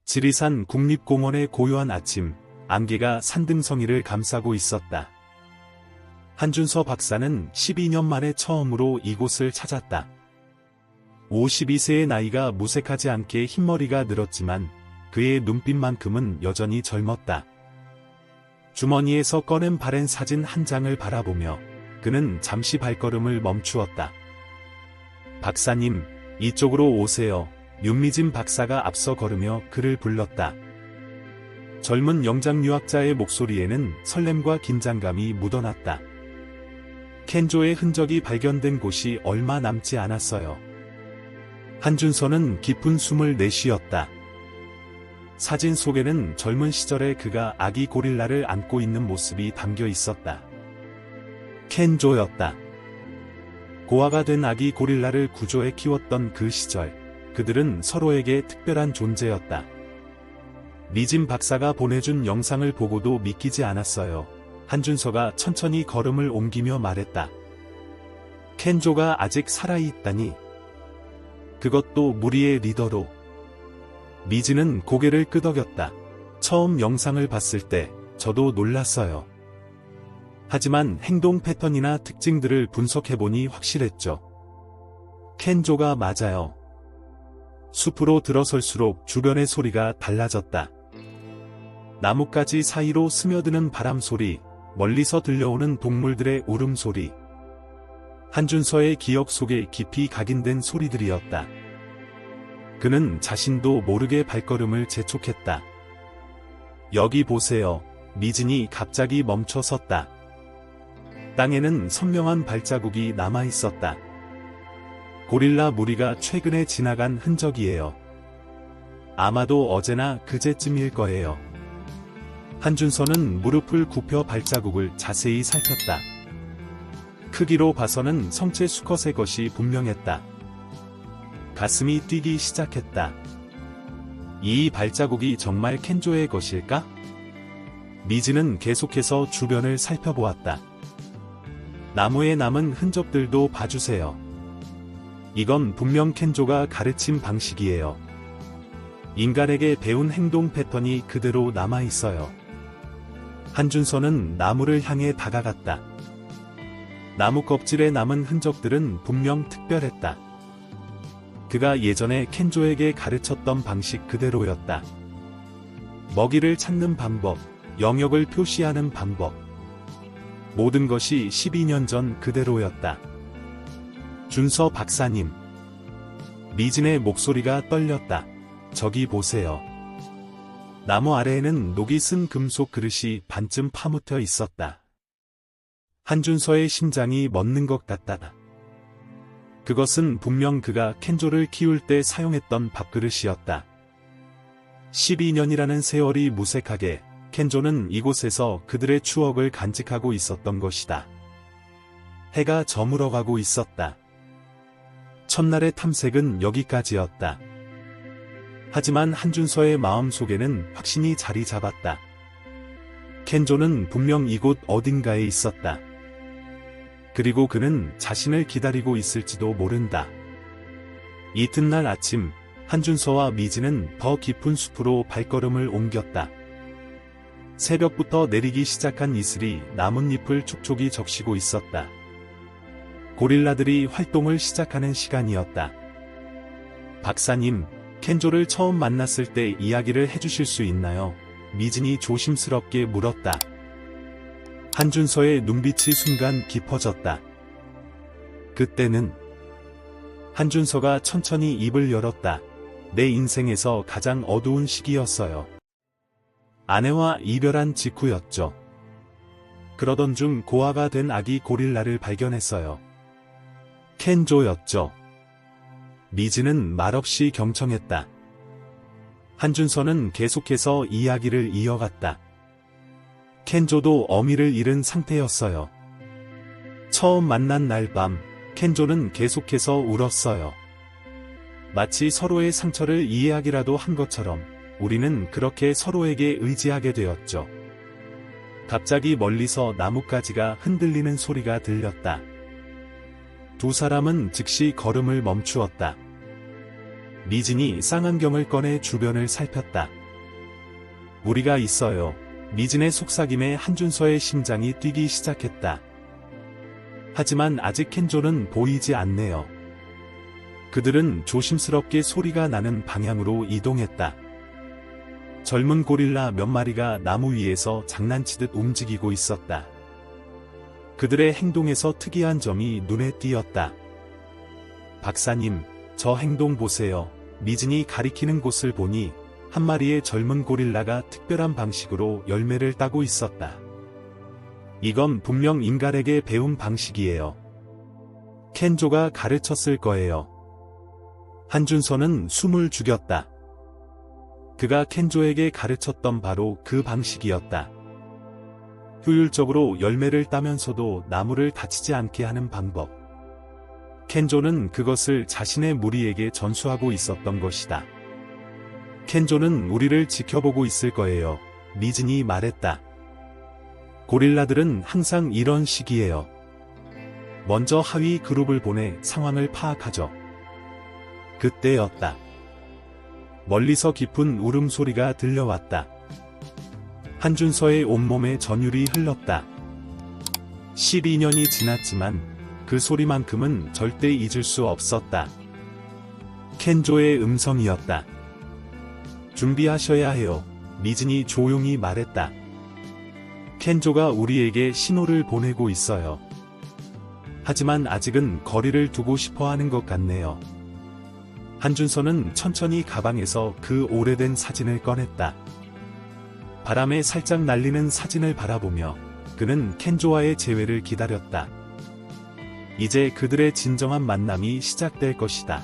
지리산 국립공원의 고요한 아침, 안개가 산등성이를 감싸고 있었다. 한준서 박사는 12년 만에 처음으로 이곳을 찾았다. 52세의 나이가 무색하지 않게 흰머리가 늘었지만 그의 눈빛만큼은 여전히 젊었다. 주머니에서 꺼낸 바랜 사진 한 장을 바라보며 그는 잠시 발걸음을 멈추었다. 박사님, 이쪽으로 오세요. 윤미진 박사가 앞서 걸으며 그를 불렀다. 젊은 영장 유학자의 목소리에는 설렘과 긴장감이 묻어났다. 켄조의 흔적이 발견된 곳이 얼마 남지 않았어요. 한준서는 깊은 숨을 내쉬었다. 사진 속에는 젊은 시절에 그가 아기 고릴라를 안고 있는 모습이 담겨 있었다. 켄조였다. 고아가 된 아기 고릴라를 구조해 키웠던 그 시절, 그들은 서로에게 특별한 존재였다. 미진 박사가 보내준 영상을 보고도 믿기지 않았어요. 한준서가 천천히 걸음을 옮기며 말했다. 켄조가 아직 살아있다니. 그것도 무리의 리더로. 미진은 고개를 끄덕였다. 처음 영상을 봤을 때 저도 놀랐어요. 하지만 행동 패턴이나 특징들을 분석해보니 확실했죠. 켄조가 맞아요. 숲으로 들어설수록 주변의 소리가 달라졌다. 나뭇가지 사이로 스며드는 바람 소리, 멀리서 들려오는 동물들의 울음소리. 한준서의 기억 속에 깊이 각인된 소리들이었다. 그는 자신도 모르게 발걸음을 재촉했다. 여기 보세요. 미진이 갑자기 멈춰 섰다. 땅에는 선명한 발자국이 남아있었다. 고릴라 무리가 최근에 지나간 흔적이에요. 아마도 어제나 그제쯤일 거예요. 한준서는 무릎을 굽혀 발자국을 자세히 살폈다. 크기로 봐서는 성체 수컷의 것이 분명했다. 가슴이 뛰기 시작했다. 이 발자국이 정말 켄조의 것일까? 미진은 계속해서 주변을 살펴보았다. 나무에 남은 흔적들도 봐주세요. 이건 분명 켄조가 가르친 방식이에요. 인간에게 배운 행동 패턴이 그대로 남아있어요. 한준서는 나무를 향해 다가갔다. 나무 껍질에 남은 흔적들은 분명 특별했다. 그가 예전에 켄조에게 가르쳤던 방식 그대로였다. 먹이를 찾는 방법, 영역을 표시하는 방법. 모든 것이 12년 전 그대로였다. 준서 박사님. 미진의 목소리가 떨렸다. 저기 보세요. 나무 아래에는 녹이 쓴 금속 그릇이 반쯤 파묻혀 있었다. 한준서의 심장이 멎는 것 같다. 그것은 분명 그가 켄조를 키울 때 사용했던 밥그릇이었다. 12년이라는 세월이 무색하게 켄조는 이곳에서 그들의 추억을 간직하고 있었던 것이다. 해가 저물어가고 있었다. 첫날의 탐색은 여기까지였다. 하지만 한준서의 마음속에는 확신이 자리 잡았다. 켄조는 분명 이곳 어딘가에 있었다. 그리고 그는 자신을 기다리고 있을지도 모른다. 이튿날 아침, 한준서와 미진은 더 깊은 숲으로 발걸음을 옮겼다. 새벽부터 내리기 시작한 이슬이 나뭇잎을 촉촉이 적시고 있었다. 고릴라들이 활동을 시작하는 시간이었다. 박사님, 켄조를 처음 만났을 때 이야기를 해주실 수 있나요? 미진이 조심스럽게 물었다. 한준서의 눈빛이 순간 깊어졌다. 그때는 한준서가 천천히 입을 열었다. 내 인생에서 가장 어두운 시기였어요. 아내와 이별한 직후였죠. 그러던 중 고아가 된 아기 고릴라를 발견했어요. 켄조였죠. 미진은 말없이 경청했다. 한준서는 계속해서 이야기를 이어갔다. 켄조도 어미를 잃은 상태였어요. 처음 만난 날 밤, 켄조는 계속해서 울었어요. 마치 서로의 상처를 이해하기라도 한 것처럼 우리는 그렇게 서로에게 의지하게 되었죠. 갑자기 멀리서 나뭇가지가 흔들리는 소리가 들렸다. 두 사람은 즉시 걸음을 멈추었다. 미진이 쌍안경을 꺼내 주변을 살폈다. 우리가 있어요. 미진의 속삭임에 한준서의 심장이 뛰기 시작했다. 하지만 아직 켄조는 보이지 않네요. 그들은 조심스럽게 소리가 나는 방향으로 이동했다. 젊은 고릴라 몇 마리가 나무 위에서 장난치듯 움직이고 있었다. 그들의 행동에서 특이한 점이 눈에 띄었다. 박사님, 저 행동 보세요. 미진이 가리키는 곳을 보니 한 마리의 젊은 고릴라가 특별한 방식으로 열매를 따고 있었다. 이건 분명 인간에게 배운 방식이에요. 켄조가 가르쳤을 거예요. 한준서는 숨을 죽였다. 그가 켄조에게 가르쳤던 바로 그 방식이었다. 효율적으로 열매를 따면서도 나무를 다치지 않게 하는 방법. 켄조는 그것을 자신의 무리에게 전수하고 있었던 것이다. 켄조는 우리를 지켜보고 있을 거예요. 미진이 말했다. 고릴라들은 항상 이런 식이에요. 먼저 하위 그룹을 보내 상황을 파악하죠. 그때였다. 멀리서 깊은 울음소리가 들려왔다. 한준서의 온몸에 전율이 흘렀다. 12년이 지났지만 그 소리만큼은 절대 잊을 수 없었다. 켄조의 음성이었다. 준비하셔야 해요. 미진이 조용히 말했다. 켄조가 우리에게 신호를 보내고 있어요. 하지만 아직은 거리를 두고 싶어 하는 것 같네요. 한준서는 천천히 가방에서 그 오래된 사진을 꺼냈다. 바람에 살짝 날리는 사진을 바라보며 그는 켄조와의 재회를 기다렸다. 이제 그들의 진정한 만남이 시작될 것이다.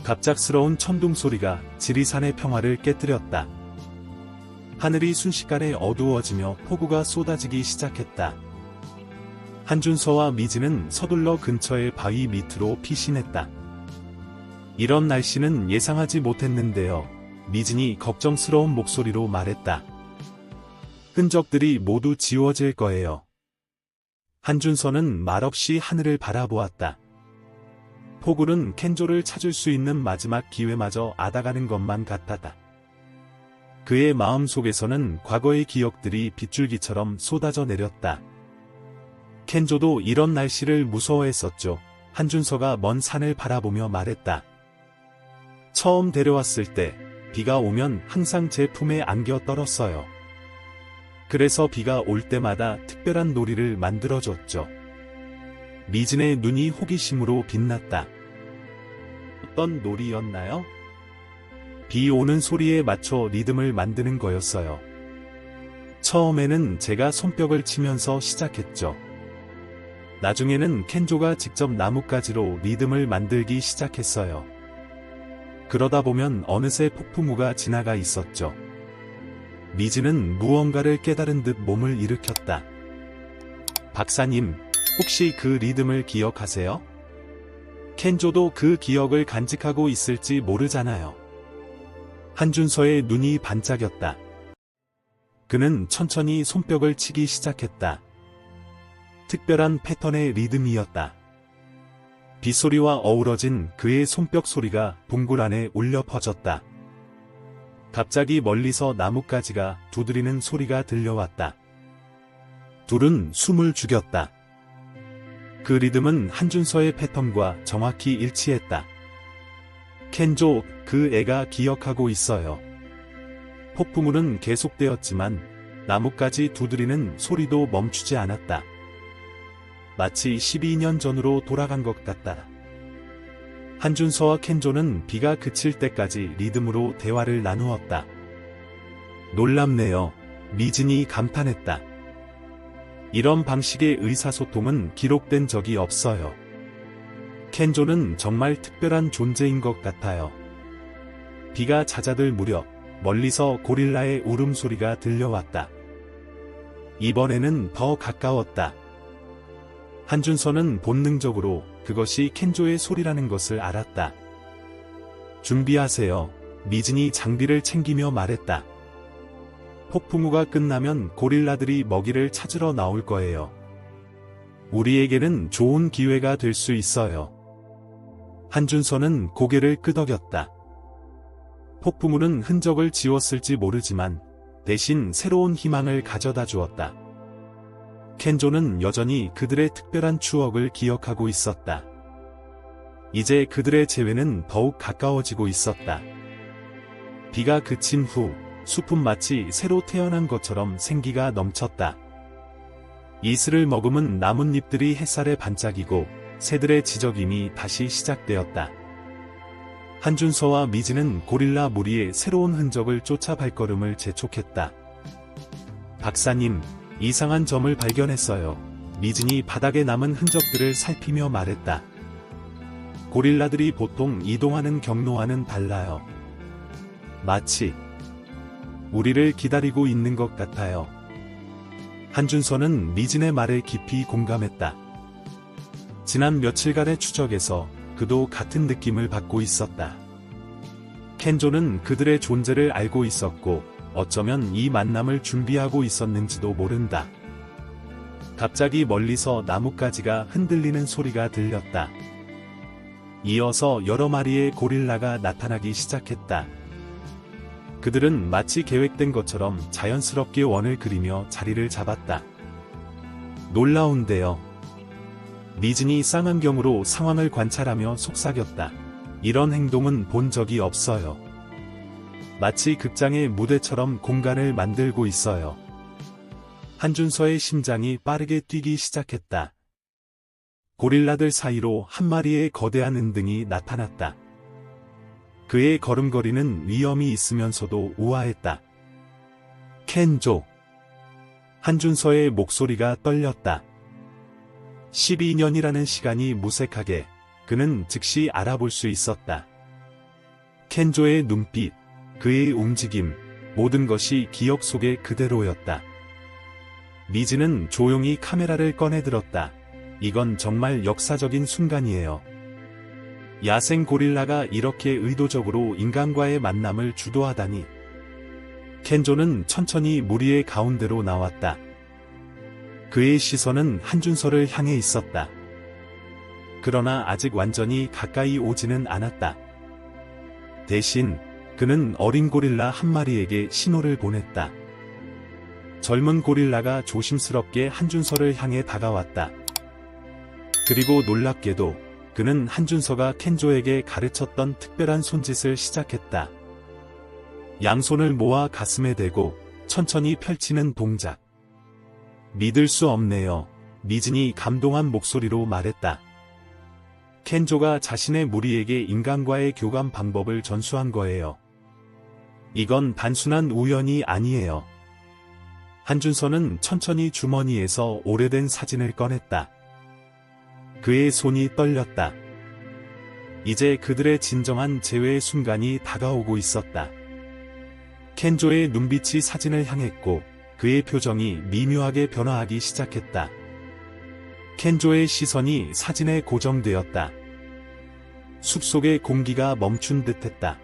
갑작스러운 천둥 소리가 지리산의 평화를 깨뜨렸다. 하늘이 순식간에 어두워지며 폭우가 쏟아지기 시작했다. 한준서와 미진은 서둘러 근처의 바위 밑으로 피신했다. 이런 날씨는 예상하지 못했는데요. 미진이 걱정스러운 목소리로 말했다. 흔적들이 모두 지워질 거예요. 한준서는 말없이 하늘을 바라보았다. 폭우는 켄조를 찾을 수 있는 마지막 기회마저 앗아가는 것만 같았다. 그의 마음속에서는 과거의 기억들이 빗줄기처럼 쏟아져 내렸다. 켄조도 이런 날씨를 무서워했었죠. 한준서가 먼 산을 바라보며 말했다. 처음 데려왔을 때 비가 오면 항상 제 품에 안겨 떨었어요. 그래서 비가 올 때마다 특별한 놀이를 만들어줬죠. 미진의 눈이 호기심으로 빛났다. 어떤 놀이였나요? 비 오는 소리에 맞춰 리듬을 만드는 거였어요. 처음에는 제가 손뼉을 치면서 시작했죠. 나중에는 켄조가 직접 나뭇가지로 리듬을 만들기 시작했어요. 그러다 보면 어느새 폭풍우가 지나가 있었죠. 미진은 무언가를 깨달은 듯 몸을 일으켰다. 박사님, 혹시 그 리듬을 기억하세요? 켄조도 그 기억을 간직하고 있을지 모르잖아요. 한준서의 눈이 반짝였다. 그는 천천히 손뼉을 치기 시작했다. 특별한 패턴의 리듬이었다. 빗소리와 어우러진 그의 손뼉 소리가 동굴 안에 울려 퍼졌다. 갑자기 멀리서 나뭇가지가 두드리는 소리가 들려왔다. 둘은 숨을 죽였다. 그 리듬은 한준서의 패턴과 정확히 일치했다. 켄조, 그 애가 기억하고 있어요. 폭풍우는 계속되었지만 나뭇가지 두드리는 소리도 멈추지 않았다. 마치 12년 전으로 돌아간 것 같다. 한준서와 켄조는 비가 그칠 때까지 리듬으로 대화를 나누었다. 놀랍네요. 미진이 감탄했다. 이런 방식의 의사소통은 기록된 적이 없어요. 켄조는 정말 특별한 존재인 것 같아요. 비가 잦아들 무렵 멀리서 고릴라의 울음소리가 들려왔다. 이번에는 더 가까웠다. 한준서는 본능적으로 그것이 켄조의 소리라는 것을 알았다. 준비하세요. 미진이 장비를 챙기며 말했다. 폭풍우가 끝나면 고릴라들이 먹이를 찾으러 나올 거예요. 우리에게는 좋은 기회가 될 수 있어요. 한준서는 고개를 끄덕였다. 폭풍우는 흔적을 지웠을지 모르지만 대신 새로운 희망을 가져다 주었다. 켄조는 여전히 그들의 특별한 추억을 기억하고 있었다. 이제 그들의 재회는 더욱 가까워지고 있었다. 비가 그친 후 숲은 마치 새로 태어난 것처럼 생기가 넘쳤다. 이슬을 머금은 나뭇잎들이 햇살에 반짝이고 새들의 지저귀이 다시 시작되었다. 한준서와 미지는 고릴라 무리의 새로운 흔적을 쫓아 발걸음을 재촉했다. 박사님, 이상한 점을 발견했어요. 미진이 바닥에 남은 흔적들을 살피며 말했다. 고릴라들이 보통 이동하는 경로와는 달라요. 마치 우리를 기다리고 있는 것 같아요. 한준서는 미진의 말에 깊이 공감했다. 지난 며칠간의 추적에서 그도 같은 느낌을 받고 있었다. 켄조는 그들의 존재를 알고 있었고 어쩌면 이 만남을 준비하고 있었는지도 모른다. 갑자기 멀리서 나뭇가지가 흔들리는 소리가 들렸다. 이어서 여러 마리의 고릴라가 나타나기 시작했다. 그들은 마치 계획된 것처럼 자연스럽게 원을 그리며 자리를 잡았다. 놀라운데요. 미진이 쌍안경으로 상황을 관찰하며 속삭였다. 이런 행동은 본 적이 없어요. 마치 극장의 무대처럼 공간을 만들고 있어요. 한준서의 심장이 빠르게 뛰기 시작했다. 고릴라들 사이로 한 마리의 거대한 은등이 나타났다. 그의 걸음걸이는 위험이 있으면서도 우아했다. 켄조. 한준서의 목소리가 떨렸다. 12년이라는 시간이 무색하게 그는 즉시 알아볼 수 있었다. 켄조의 눈빛, 그의 움직임, 모든 것이 기억 속에 그대로였다. 미즈는 조용히 카메라를 꺼내들었다. 이건 정말 역사적인 순간이에요. 야생 고릴라가 이렇게 의도적으로 인간과의 만남을 주도하다니. 켄조는 천천히 무리의 가운데로 나왔다. 그의 시선은 한준서를 향해 있었다. 그러나 아직 완전히 가까이 오지는 않았다. 대신 그는 어린 고릴라 한 마리에게 신호를 보냈다. 젊은 고릴라가 조심스럽게 한준서를 향해 다가왔다. 그리고 놀랍게도 그는 한준서가 켄조에게 가르쳤던 특별한 손짓을 시작했다. 양손을 모아 가슴에 대고 천천히 펼치는 동작. 믿을 수 없네요. 미진이 감동한 목소리로 말했다. 켄조가 자신의 무리에게 인간과의 교감 방법을 전수한 거예요. 이건 단순한 우연이 아니에요. 한준서는 천천히 주머니에서 오래된 사진을 꺼냈다. 그의 손이 떨렸다. 이제 그들의 진정한 재회의 순간이 다가오고 있었다. 켄조의 눈빛이 사진을 향했고 그의 표정이 미묘하게 변화하기 시작했다. 켄조의 시선이 사진에 고정되었다. 숲속의 공기가 멈춘 듯했다.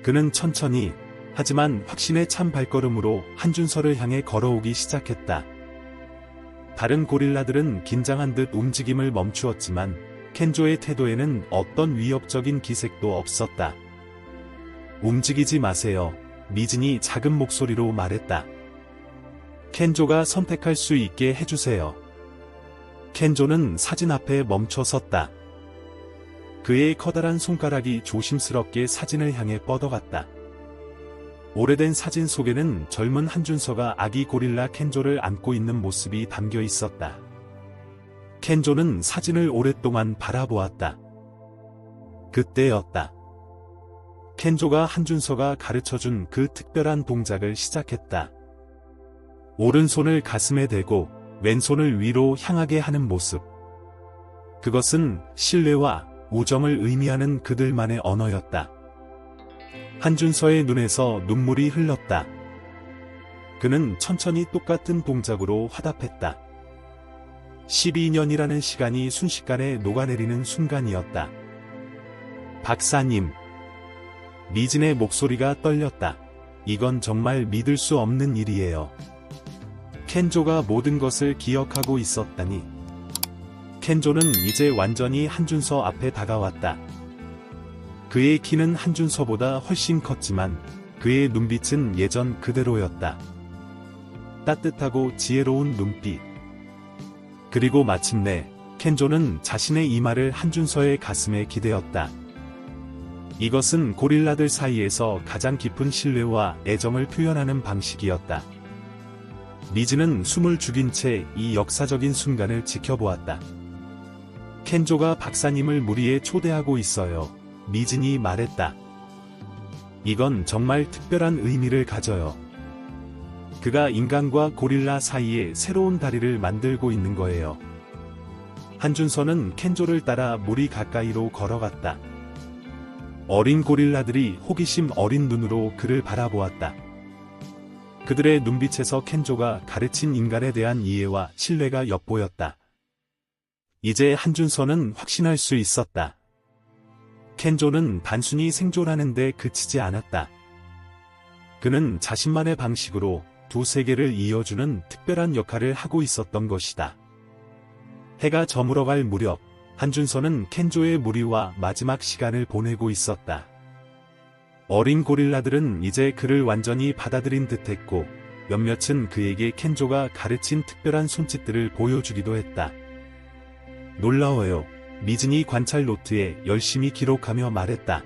그는 천천히 하지만 확신에 찬 발걸음으로 한준서를 향해 걸어오기 시작했다. 다른 고릴라들은 긴장한 듯 움직임을 멈추었지만 켄조의 태도에는 어떤 위협적인 기색도 없었다. 움직이지 마세요. 미진이 작은 목소리로 말했다. 켄조가 선택할 수 있게 해주세요. 켄조는 사진 앞에 멈춰 섰다. 그의 커다란 손가락이 조심스럽게 사진을 향해 뻗어갔다. 오래된 사진 속에는 젊은 한준서가 아기 고릴라 켄조를 안고 있는 모습이 담겨 있었다. 켄조는 사진을 오랫동안 바라보았다. 그때였다. 켄조가 한준서가 가르쳐준 그 특별한 동작을 시작했다. 오른손을 가슴에 대고 왼손을 위로 향하게 하는 모습. 그것은 신뢰와 우정을 의미하는 그들만의 언어였다. 한준서의 눈에서 눈물이 흘렀다. 그는 천천히 똑같은 동작으로 화답했다. 12년이라는 시간이 순식간에 녹아내리는 순간이었다. 박사님. 미진의 목소리가 떨렸다. 이건 정말 믿을 수 없는 일이에요. 켄조가 모든 것을 기억하고 있었다니. 켄조는 이제 완전히 한준서 앞에 다가왔다. 그의 키는 한준서보다 훨씬 컸지만 그의 눈빛은 예전 그대로였다. 따뜻하고 지혜로운 눈빛. 그리고 마침내 켄조는 자신의 이마를 한준서의 가슴에 기대었다. 이것은 고릴라들 사이에서 가장 깊은 신뢰와 애정을 표현하는 방식이었다. 미즈는 숨을 죽인 채 이 역사적인 순간을 지켜보았다. 켄조가 박사님을 무리에 초대하고 있어요. 미즈니 말했다. 이건 정말 특별한 의미를 가져요. 그가 인간과 고릴라 사이에 새로운 다리를 만들고 있는 거예요. 한준서는 켄조를 따라 무리 가까이로 걸어갔다. 어린 고릴라들이 호기심 어린 눈으로 그를 바라보았다. 그들의 눈빛에서 켄조가 가르친 인간에 대한 이해와 신뢰가 엿보였다. 이제 한준서는 확신할 수 있었다. 켄조는 단순히 생존하는 데 그치지 않았다. 그는 자신만의 방식으로 두 세계를 이어주는 특별한 역할을 하고 있었던 것이다. 해가 저물어갈 무렵 한준서는 켄조의 무리와 마지막 시간을 보내고 있었다. 어린 고릴라들은 이제 그를 완전히 받아들인 듯했고 몇몇은 그에게 켄조가 가르친 특별한 손짓들을 보여주기도 했다. 놀라워요. 미즈니 관찰 노트에 열심히 기록하며 말했다.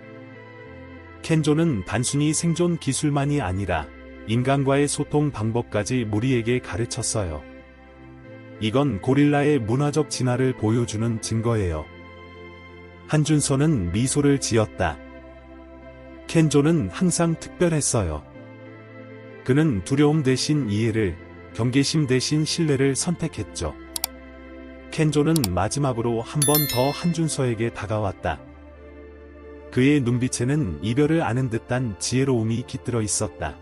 켄조는 단순히 생존 기술만이 아니라 인간과의 소통 방법까지 무리에게 가르쳤어요. 이건 고릴라의 문화적 진화를 보여주는 증거예요. 한준서는 미소를 지었다. 켄조는 항상 특별했어요. 그는 두려움 대신 이해를, 경계심 대신 신뢰를 선택했죠. 켄조는 마지막으로 한 번 더 한준서에게 다가왔다. 그의 눈빛에는 이별을 아는 듯한 지혜로움이 깃들어 있었다.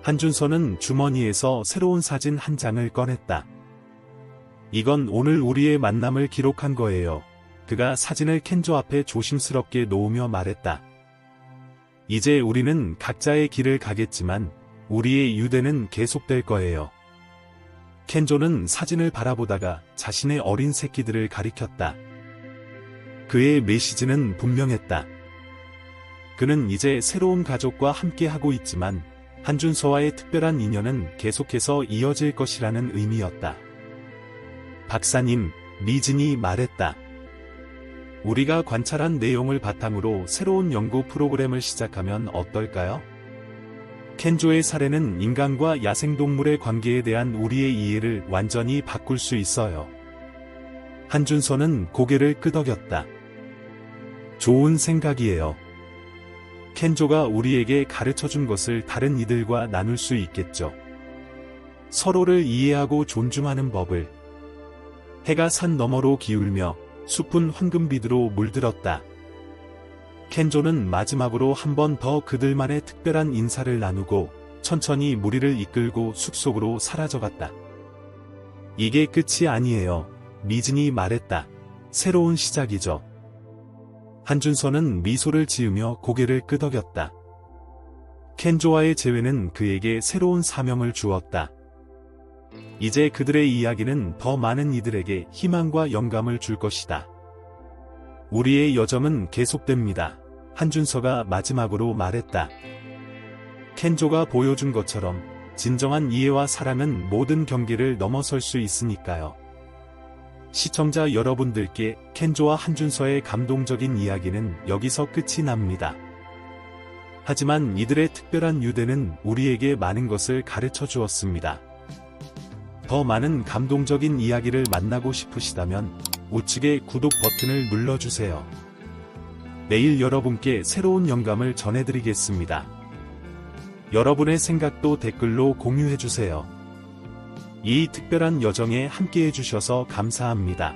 한준서는 주머니에서 새로운 사진 한 장을 꺼냈다. 이건 오늘 우리의 만남을 기록한 거예요. 그가 사진을 켄조 앞에 조심스럽게 놓으며 말했다. 이제 우리는 각자의 길을 가겠지만 우리의 유대는 계속될 거예요. 켄조는 사진을 바라보다가 자신의 어린 새끼들을 가리켰다. 그의 메시지는 분명했다. 그는 이제 새로운 가족과 함께하고 있지만 한준서와의 특별한 인연은 계속해서 이어질 것이라는 의미였다. 박사님, 미즈니 말했다. 우리가 관찰한 내용을 바탕으로 새로운 연구 프로그램을 시작하면 어떨까요? 켄조의 사례는 인간과 야생동물의 관계에 대한 우리의 이해를 완전히 바꿀 수 있어요. 한준서는 고개를 끄덕였다. 좋은 생각이에요. 켄조가 우리에게 가르쳐준 것을 다른 이들과 나눌 수 있겠죠. 서로를 이해하고 존중하는 법을. 해가 산 너머로 기울며 숲은 황금빛으로 물들었다. 켄조는 마지막으로 한 번 더 그들만의 특별한 인사를 나누고 천천히 무리를 이끌고 숲속으로 사라져갔다. 이게 끝이 아니에요. 미즈니 말했다. 새로운 시작이죠. 한준서는 미소를 지으며 고개를 끄덕였다. 켄조와의 재회는 그에게 새로운 사명을 주었다. 이제 그들의 이야기는 더 많은 이들에게 희망과 영감을 줄 것이다. 우리의 여정은 계속됩니다. 한준서가 마지막으로 말했다. 켄조가 보여준 것처럼 진정한 이해와 사랑은 모든 경계를 넘어설 수 있으니까요. 시청자 여러분들께 켄조와 한준서의 감동적인 이야기는 여기서 끝이 납니다. 하지만 이들의 특별한 유대는 우리에게 많은 것을 가르쳐 주었습니다. 더 많은 감동적인 이야기를 만나고 싶으시다면 우측의 구독 버튼을 눌러주세요. 내일 여러분께 새로운 영감을 전해드리겠습니다. 여러분의 생각도 댓글로 공유해주세요. 이 특별한 여정에 함께해 주셔서 감사합니다.